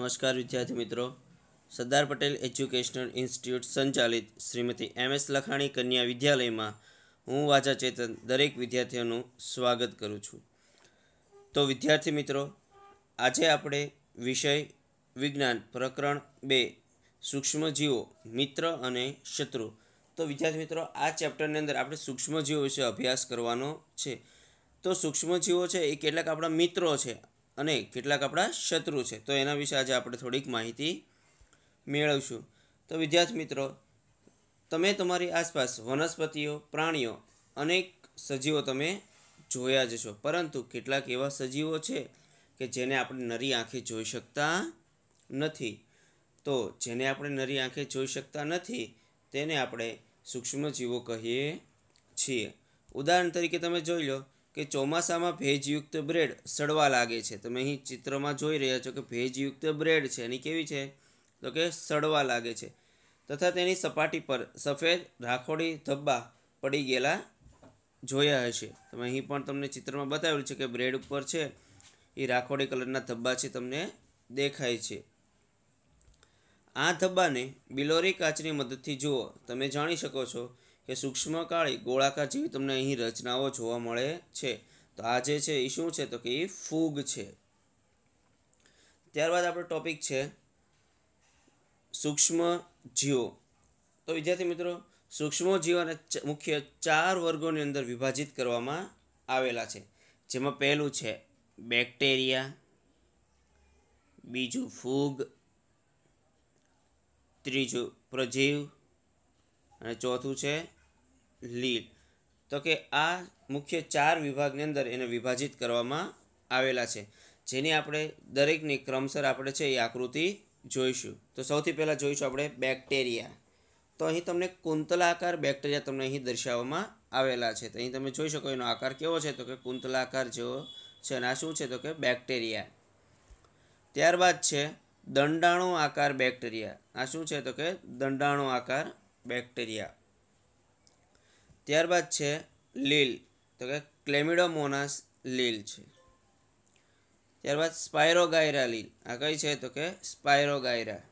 नमस्कार विद्यार्थी मित्रों। सरदार पटेल एज्युकेशनल इंस्टीट्यूट संचालित श्रीमती MS लखाणी कन्या विद्यालय में हूँ वाजा चेतन दरेक विद्यार्थीओનું स्वागत करूँ छूँ। तो विद्यार्थी मित्रों, आज आपणे विषय विज्ञान प्रकरण 2 सूक्ष्मजीवो मित्र अने शत्रु। तो विद्यार्थी मित्रों, आ चेप्टरनी अंदर आपणे सूक्ष्मजीवो विषे अभ्यास करवानो छे। तो सूक्ष्मजीवो छे ए केटलाक आपणा मित्रो छे અને કેટલાક આપણા શત્રુ છે। તો એના વિશે આજે આપણે થોડીક માહિતી મેળવશું। તો વિદ્યાર્થી મિત્રો, તમે તમારી આસપાસ વનસ્પતિઓ, પ્રાણીઓ, અનેક સજીવો તમે જોયા જ છો, પરંતુ કેટલાક એવા સજીવો છે કે જેને આપણે નરી આંખે જોઈ શકતા નથી। તો જેને આપણે નરી આંખે જોઈ શકતા નથી તેને આપણે સૂક્ષ્મજીવો કહીએ છીએ। ઉદાહરણ તરીકે તમે જોઈ લો કે ચોમાસામાં ભેજયુક્ત બ્રેડ સડવા લાગે છે। તમે અહીં ચિત્રમાં જોઈ રહ્યા છો કે ભેજયુક્ત બ્રેડ છે એની કેવી છે તો કે સડવા લાગે છે, તથા તેની સપાટી પર સફેદ રાખોડી ધબ્બા પડી ગયેલા જોયા હશે। તમે અહીં પણ તમને ચિત્રમાં બતાવેલું છે કે બ્રેડ ઉપર છે એ રાખોડી કલરના ધબ્બા છે તમને દેખાય છે। આ ધબ્બાને બિલોરી કાચની મદદથી જુઓ। તમે જાણી શકો છો કે सूक्ष्म काળી गोलाकार जेवी तमने अहीं रचनाओं जोवा मळे छे। तो आ जे छे ए शुं छे तो के फूग छे। त्यारबाद आपणो टॉपिक छे सूक्ष्मजीवो। तो विद्यार्थी मित्रों, सूक्ष्मजीवोने मुख्य 4 वर्गोनी अंदर विभाजित करवामां आवेला छे, जेमां पहेलुं छे बेक्टेरिया, बीजुं फूग, त्रीजुं प्रजीव અને ચોથું છે લીલ। તો કે આ મુખ્ય 4 વિભાગની અંદર એને વિભાજિત કરવામાં આવેલા છે, જેની આપણે દરેકની ક્રમસર આપણે છે એ આકૃતિ જોઈશું। તો સૌથી પહેલાં જોઈશું આપણે બેક્ટેરિયા। તો અહીં તમને કુંતલાકાર બેક્ટેરિયા તમને અહીં દર્શાવવામાં આવેલા છે। તો અહીં તમે જોઈ શકો એનો આકાર કેવો છે તો કે કુંતલાકાર જેવો છે, અને આ શું છે તો કે બેક્ટેરિયા। ત્યારબાદ છે દંડાણુ આકાર બેક્ટેરિયા। આ શું છે તો કે દંડાણુ આકાર બેક્ટેરિયા। ત્યારબાદ છે લીલ, તો કે ક્લેમિડોમોનાસ લીલ છે। ત્યારબાદ સ્પાયરોગાયરા લીલ, આ કઈ છે તો કે સ્પાયરોગાયરા।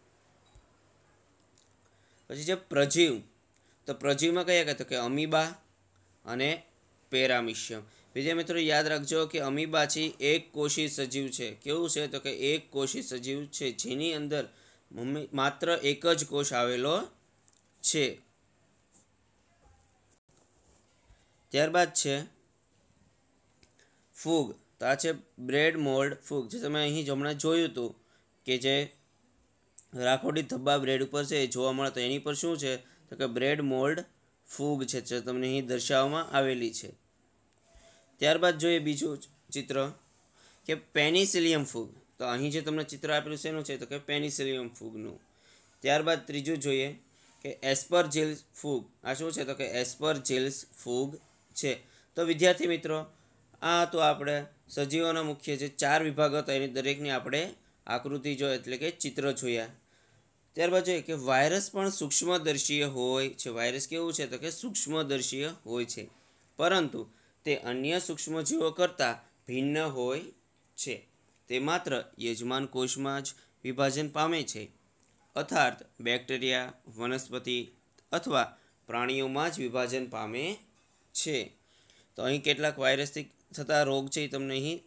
પછી છે પ્રજીવ। તો પ્રજીવમાં કયા કહે તો કે અમીબા અને પેરામિશિયમ। બીજા મિત્રો યાદ રાખજો કે અમીબા છે એક કોષી સજીવ છે। કેવું છે તો કે એક કોષી સજીવ છે, જેની અંદર માત્ર એક જ કોષ આવેલો છે। ત્યારબાદ છે ફૂગ। તો આ છે બ્રેડ મોલ્ડ ફૂગ, જે તમે અહીં હમણાં જોયું હતું કે જે રાખોડી ધબ્બા બ્રેડ ઉપર છે એ જોવા મળે, તો એની પર શું છે તો કે બ્રેડ મોલ્ડ ફૂગ છે, જે તમને અહીં દર્શાવવામાં આવેલી છે। ત્યારબાદ જોઈએ બીજું ચિત્ર કે પેનિસિલિયમ ફૂગ। તો અહીં જે તમને ચિત્ર આપેલું છે એનું છે તો કે પેનિસિલિયમ ફૂગનું। ત્યારબાદ ત્રીજું જોઈએ કે એસ્પરજીલ્સ ફૂગ। આ શું છે તો કે એસ્પરજીલ્સ ફૂગ છે। તો વિદ્યાર્થી મિત્રો, આ તો આપણે સજીવોના મુખ્ય જે 4 વિભાગ હતા એની દરેકની આપણે આકૃતિ જોઈ, એટલે કે ચિત્ર જોયા। ત્યારબાદ જોઈએ કે વાયરસ પણ સૂક્ષ્મદર્શીય હોય છે। વાયરસ કેવું છે તો કે સૂક્ષ્મદર્શીય હોય છે, પરંતુ તે અન્ય સૂક્ષ્મજીવો કરતાં ભિન્ન હોય છે। તે માત્ર યજમાન કોષમાં જ વિભાજન પામે છે, અર્થાત બેક્ટેરિયા, વનસ્પતિ અથવા પ્રાણીઓમાં જ વિભાજન પામે છે। તો અહીં કેટલાક વાયરસથી થતા રોગ છે એ તમને અહીં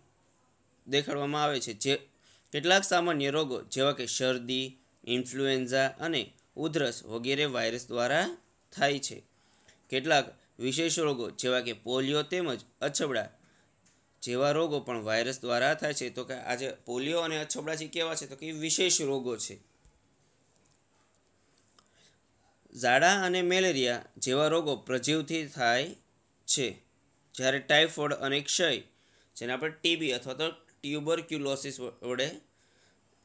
દેખાડવામાં આવે છે। જે કેટલાક સામાન્ય રોગો જેવા કે શરદી, ઇન્ફ્લુએન્ઝા અને ઉધરસ વગેરે વાયરસ દ્વારા થાય છે। કેટલાક વિશેષ રોગો જેવા કે પોલિયો તેમજ અછબડા જેવા રોગો પણ વાયરસ દ્વારા થાય છે। તો કે આજે પોલિયો અને અછબડા છે કેવા છે તો કે વિશેષ રોગો છે। ઝાડા અને મેલેરિયા જેવા રોગો પ્રજીવથી થાય છે, જ્યારે ટાઇફોઇડ અને ક્ષય, જેને આપણે ટીબી અથવા તો ટ્યુબરક્યુલોસિસ વડે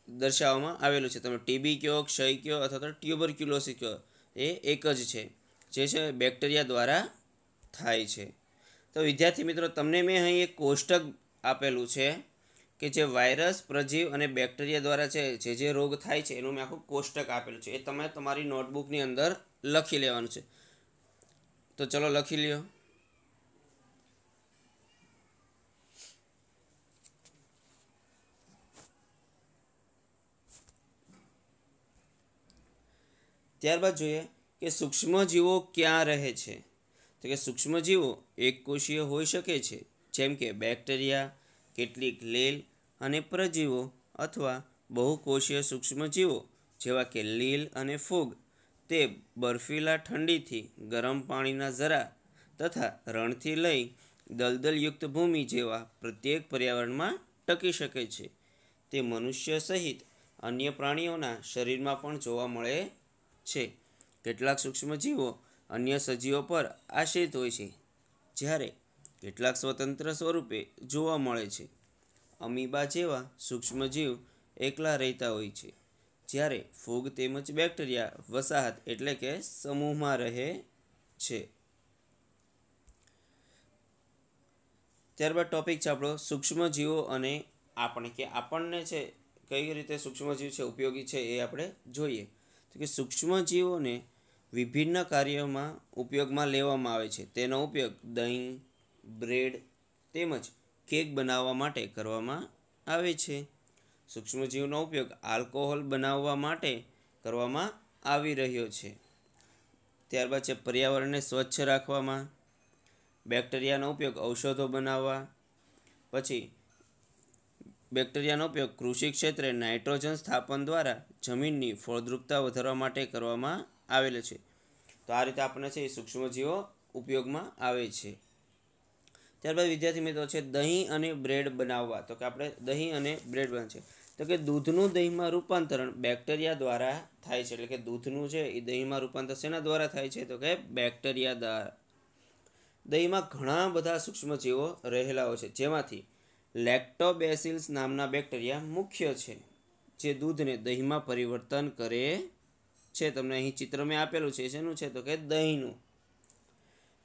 દર્શાવવામાં આવેલું છે। તમે ટીબી કહો, ક્ષય કહો અથવા તો ટ્યુબરક્યુલોસિસ કહો, એ એક જ છે, જે છે બેક્ટેરિયા દ્વારા થાય છે। તો વિદ્યાર્થી મિત્રો, તમને મેં અહીં એક કોષ્ટક આપેલું છે કે જે વાયરસ, પ્રજીવ અને બેક્ટેરિયા દ્વારા છે જે રોગ થાય છે એનું મેં આખું કોષ્ટક આપેલું છે। એ તમે તમારી નોટબુકની અંદર લખી લેવાનું છે। તો ચલો લખી લ્યો। ત્યારબાદ જોઈએ કે સૂક્ષ્મજીવો ક્યાં રહે છે. તો કે સૂક્ષ્મજીવો એકકોષીય હોઈ શકે છે, જેમ કે બેક્ટેરિયા, કેટલીક લીલ અને પરજીવો, અથવા બહુકોષીય સૂક્ષ્મજીવો જેવા કે લીલ અને ફૂગ. તે બર્ફીલા ઠંડીથી ગરમ પાણીના ઝરા તથા રણથી લઈ દલદલયુક્ત ભૂમિ જેવા પ્રત્યેક પર્યાવરણમાં ટકી શકે છે. તે મનુષ્ય સહિત અન્ય પ્રાણીઓના શરીરમાં પણ જોવા મળે છે. કેટલાક સૂક્ષ્મજીવો અન્ય સજીવો પર આશ્રિત હોય છે, જ્યારે કેટલાક સ્વતંત્ર સ્વરૂપે જોવા મળે છે. અમીબા જેવા સૂક્ષ્મજીવ એકલા રહેતા હોય છે, જ્યારે ફૂગ તેમજ બેક્ટેરિયા વસાહત એટલે કે સમૂહમાં રહે છે. ત્યારબાદ ટોપિક છે આપણો સૂક્ષ્મજીવો અને આપણે, કે આપણને છે કઈ રીતે સૂક્ષ્મજીવ છે ઉપયોગી છે એ આપણે જોઈએ. તો કે સૂક્ષ્મજીવોને વિભિન્ન કાર્યોમાં ઉપયોગમાં લેવામાં આવે છે. તેનો ઉપયોગ દહીં, બ્રેડ તેમજ કેક બનાવવા માટે કરવામાં આવે છે. સૂક્ષ્મજીવનો ઉપયોગ આલ્કોહોલ બનાવવા માટે કરવામાં આવી રહ્યો છે. ત્યારબાદ છે પર્યાવરણને સ્વચ્છ રાખવામાં, બેક્ટેરિયાનો ઉપયોગ ઔષધો બનાવવા, પછી બેક્ટેરિયાનો ઉપયોગ કૃષિ ક્ષેત્રે નાઇટ્રોજન સ્થાપન દ્વારા જમીનની ફળદ્રુપતા વધારવા માટે કરવામાં આવેલો છે. તો આ રીતે આપણને છે એ સૂક્ષ્મજીવો ઉપયોગમાં આવે છે. ત્યારબાદ વિદ્યાર્થી મિત્રો છે દહીં અને બ્રેડ બનાવવા. તો કે આપણે દહીં અને બ્રેડ બને છે. તો કે દૂધનું દહીંમાં રૂપાંતરણ બેક્ટેરિયા દ્વારા થાય છે. એટલે કે દૂધનું છે એ દહીંમાં રૂપાંતર શેના દ્વારા થાય છે? તો કે બેક્ટેરિયા દ્વારા. દહીંમાં ઘણા બધા સૂક્ષ્મજીવો રહેલા હોય છે, જેમાંથી લેક્ટોબેસિલસ નામના બેક્ટેરિયા મુખ્ય છે, જે દૂધને દહીંમાં પરિવર્તન કરે છે. તમને અહીં ચિત્ર મેં આપેલું છે, શેનું છે? તો કે દહીંનું.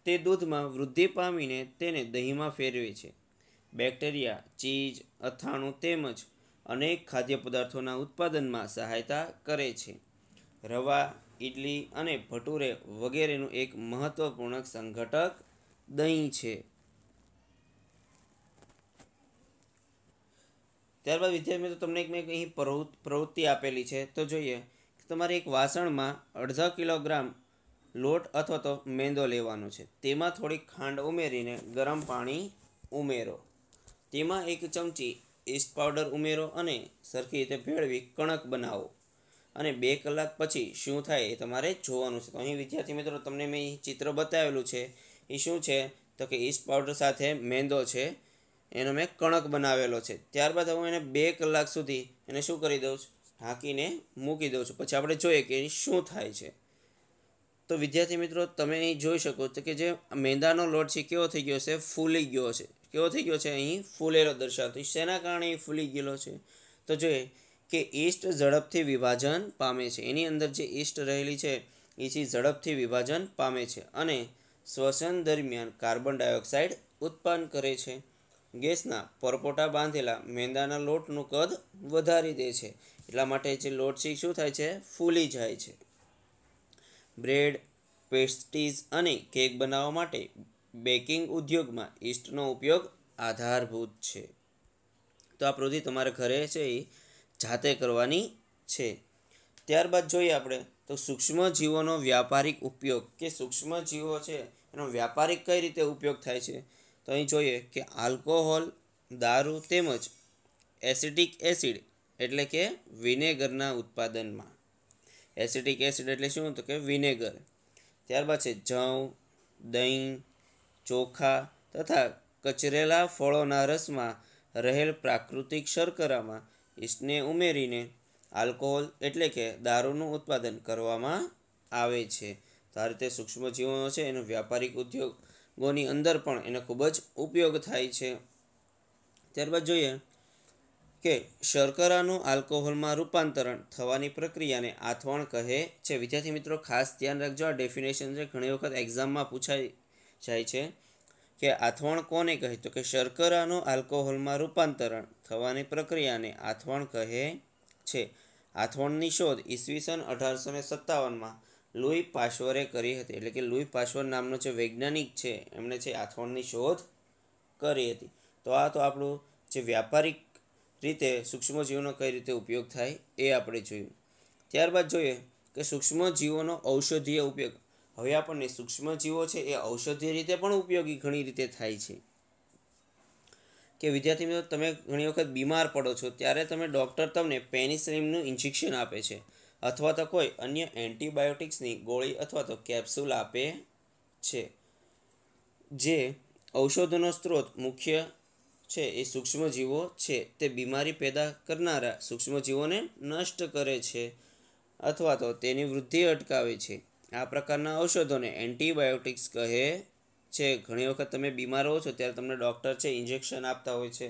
તે દૂધમાં વૃદ્ધિ પામીને તેને દહીંમાં ફેરવે છે. બેક્ટેરિયા ચીઝ, અથાણું તેમજ અનેક ખાદ્ય પદાર્થોના ઉત્પાદનમાં સહાયતા કરે છે. રવા, ઇડલી અને ભટુરે વગેરેનું એક મહત્વપૂર્ણ સંઘટક દહીં છે. ત્યારબાદ વિદ્યાર્થી મિત્રો તમને મેં અહીં પ્રવૃત્તિ આપેલી છે, તો જોઈએ. તમારે એક વાસણમાં અડધા કિલોગ્રામ લોટ અથવા તો મેંદો લેવાનો છે. તેમાં થોડીક ખાંડ ઉમેરીને ગરમ પાણી ઉમેરો. તેમાં 1 ચમચી ઈસ્ટ પાવડર ઉમેરો અને સરખી રીતે ભેળવી કણક બનાવો. અને 2 કલાક પછી શું થાય એ તમારે જોવાનું છે. તો અહીં વિદ્યાર્થી મિત્રો તમને મેં ચિત્ર બતાવેલું છે એ શું છે? તો કે ઈસ્ટ પાવડર સાથે મેંદો છે, એનો મેં કણક બનાવેલો છે. ત્યારબાદ હું એને 2 કલાક સુધી એને શું કરી દઉં છું? ઢાંકીને મૂકી દઉં છું. પછી આપણે જોઈએ કે શું થાય છે. તો વિદ્યાર્થી મિત્રો તમે અહીં જોઈ શકો છો કે જે મેંદાનો લોટ છે કેવો થઈ ગયો છે? ફૂલી ગયો છે. કેવો થઈ ગયો છે? અહીં ફૂલેલો દર્શાવતો. શેના કારણે ફૂલી ગયેલો છે? તો જોઈએ કે ઈસ્ટ ઝડપથી વિભાજન પામે છે. એની અંદર જે ઈસ્ટ રહેલી છે એ ઝડપથી વિભાજન પામે છે અને શ્વસન દરમિયાન કાર્બન ડાયોક્સાઇડ ઉત્પન્ન કરે છે. ગેસના પરપોટા બાંધેલા મેંદાના લોટનું કદ વધારી દે છે. એટલા માટે જે લોટ છે શું થાય છે? ફૂલી જાય છે. બ્રેડ, પેસ્ટ્રીઝ અને કેક બનાવવા માટે બેકિંગ ઉદ્યોગમાં ઈસ્ટનો ઉપયોગ આધારભૂત છે. તો આ પ્રવૃત્તિ તમારે ઘરે છે એ જાતે કરવાની છે. ત્યારબાદ જોઈએ આપણે તો સૂક્ષ્મજીવોનો વ્યાપારિક ઉપયોગ, કે સૂક્ષ્મજીવો છે એનો વ્યાપારિક કઈ રીતે ઉપયોગ થાય છે. તો અહીં જોઈએ કે આલ્કોહોલ, દારૂ તેમજ એસિટિક એસિડ એટલે કે વિનેગરના ઉત્પાદનમાં. એસિટિક એસિડ એટલે શું? તો કે વિનેગર. ત્યારબાદ છે જવ, દહીં, ચોખા તથા કચરેલા ફળોના રસમાં રહેલ પ્રાકૃતિક શર્કરામાં ઈસ્ટને ઉમેરીને આલ્કોહોલ એટલે કે દારૂનું ઉત્પાદન કરવામાં આવે છે. તો આ રીતે સૂક્ષ્મજીવો છે એનો વ્યાપારિક ઉદ્યોગોની અંદર પણ એનો ખૂબ જ ઉપયોગ થાય છે. ત્યારબાદ જોઈએ કે શર્કરાનું આલ્કોહોલમાં રૂપાંતરણ થવાની પ્રક્રિયાને આથવણ કહે છે. વિદ્યાર્થી મિત્રો ખાસ ધ્યાન રાખજો, આ ડેફિનેશન છે ઘણી વખત એક્ઝામમાં પૂછાઈ જાય છે કે આથવણ કોને કહે? તો કે શર્કરાનું આલ્કોહોલમાં રૂપાંતરણ થવાની પ્રક્રિયાને આથવણ કહે છે. આથવણની શોધ ઈસવીસન 1857માં લુઈ પાશ્ચરે કરી હતી. એટલે કે લુઈ પાશ્ચર નામનો જે વૈજ્ઞાનિક છે એમણે છે આથવણની શોધ કરી હતી. તો આ તો આપણું જે વ્યાપારિક રીતે સૂક્ષ્મજીવોનો કઈ રીતે ઉપયોગ થાય એ આપણે જોયું. ત્યારબાદ જોઈએ કે સૂક્ષ્મજીવોનો ઔષધીય ઉપયોગ. હવે આપણને સૂક્ષ્મજીવો છે એ ઔષધીય રીતે પણ ઉપયોગી ઘણી રીતે થાય છે. કે વિદ્યાર્થી મિત્રો, તમે ઘણી વખત બીમાર પડો છો ત્યારે ડૉક્ટર તમને પેનિસિલિનનું ઇન્જેક્શન આપે છે અથવા તો કોઈ અન્ય એન્ટીબાયોટિક્સની ગોળી અથવા તો કેપ્સ્યુલ આપે છે. જે ઔષધોનો સ્ત્રોત મુખ્ય છે એ સૂક્ષ્મજીવો છે. તે બીમારી પેદા કરનારા સૂક્ષ્મજીવોને નષ્ટ કરે છે અથવા તો તેની વૃદ્ધિ અટકાવે છે. આ પ્રકારના ઔષધોને એન્ટીબાયોટિક્સ કહે છે. ઘણી વખત તમે બીમાર હો છો ત્યારે તમને ડૉક્ટર છે ઇન્જેક્શન આપતા હોય છે,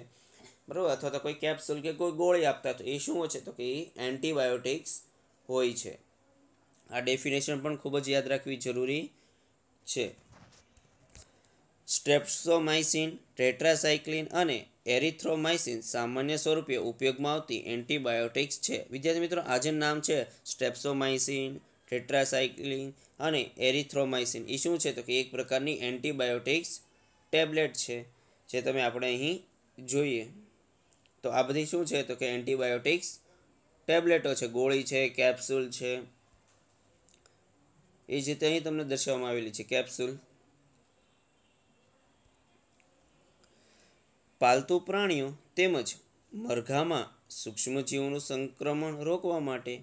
બરાબર, અથવા તો કોઈ કેપ્સ્યુલ કે કોઈ ગોળી આપતા, તો એ શું હોય છે તો કે એ એન્ટીબાયોટિક્સ હોય છે. આ ડેફિનેશન પણ ખૂબ જ યાદ રાખવી જરૂરી છે. સ્ટ્રેપ્ટોમાઇસિન, ટેટ્રાસાઇક્લિન અને એરિથ્રોમાઇસિન સામાન્ય સ્વરૂપે ઉપયોગમાં આવતી એન્ટીબાયોટિક્સ છે. વિદ્યાર્થી મિત્રો, આ જે નામ છે સ્ટ્રેપ્ટોમાઇસિન, ટેટ્રાસાઇક્લિન અને એરિથ્રોમાઇસિન, એ શું છે તો કે એક પ્રકારની એન્ટીબાયોટિક્સ ટેબ્લેટ છે, જે તમે આપણે અહીં જોઈએ. તો આ બધી શું છે તો કે એન્ટીબાયોટિક્સ ટેબ્લેટો છે, ગોળી છે, કેપ્સ્યુલ છે. એ જ રીતે અહીં તમને દર્શાવવામાં આવેલી છે કેપ્સ્યુલ. પાલતુ પ્રાણીઓ તેમજ મરઘામાં સૂક્ષ્મજીવોનું સંક્રમણ રોકવા માટે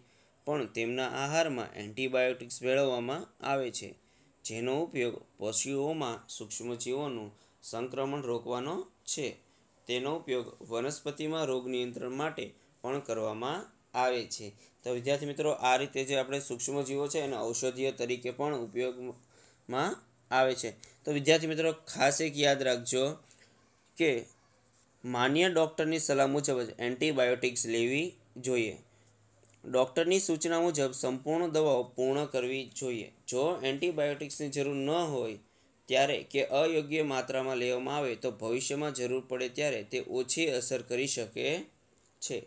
પણ તેમના આહારમાં એન્ટીબાયોટિક્સ ભેળવવામાં આવે છે, જેનો ઉપયોગ પશુઓમાં સૂક્ષ્મજીવોનું સંક્રમણ રોકવાનો છે. તેનો ઉપયોગ વનસ્પતિમાં રોગ નિયંત્રણ માટે પણ કરવામાં આવે છે. તો વિદ્યાર્થી મિત્રો, આ રીતે જે આપણે સૂક્ષ્મજીવો છે એના ઔષધીય તરીકે પણ ઉપયોગમાં આવે છે. તો વિદ્યાર્થી મિત્રો, ખાસ એક યાદ રાખજો કે માન્ય ડૉક્ટરની સલાહ મુજબ જ એન્ટીબાયોટિક્સ લેવી જોઈએ. ડૉક્ટરની સૂચના મુજબ સંપૂર્ણ દવાઓ પૂર્ણ કરવી જોઈએ. જો એન્ટીબાયોટિક્સની જરૂર ન હોય ત્યારે કે અયોગ્ય માત્રામાં લેવામાં આવે તો ભવિષ્યમાં જરૂર પડે ત્યારે તે ઓછી અસર કરી શકે છે.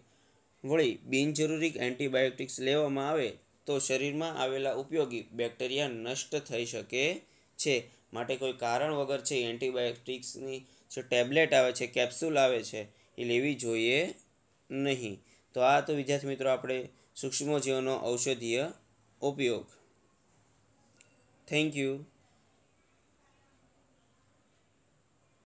વળી બિનજરૂરી એન્ટીબાયોટિક્સ લેવામાં આવે તો શરીરમાં આવેલા ઉપયોગી બેક્ટેરિયા નષ્ટ થઈ શકે છે. માટે કોઈ કારણ વગર છે એન્ટીબાયોટિક્સની જે ટેબ્લેટ આવે છે, કેપ્સ્યુલ આવે છે, એ લેવી જોઈએ નહીં. તો આ તો વિદ્યાર્થી મિત્રો આપણે સૂક્ષ્મજીવોનો ઔષધીય ઉપયોગ. Thank you.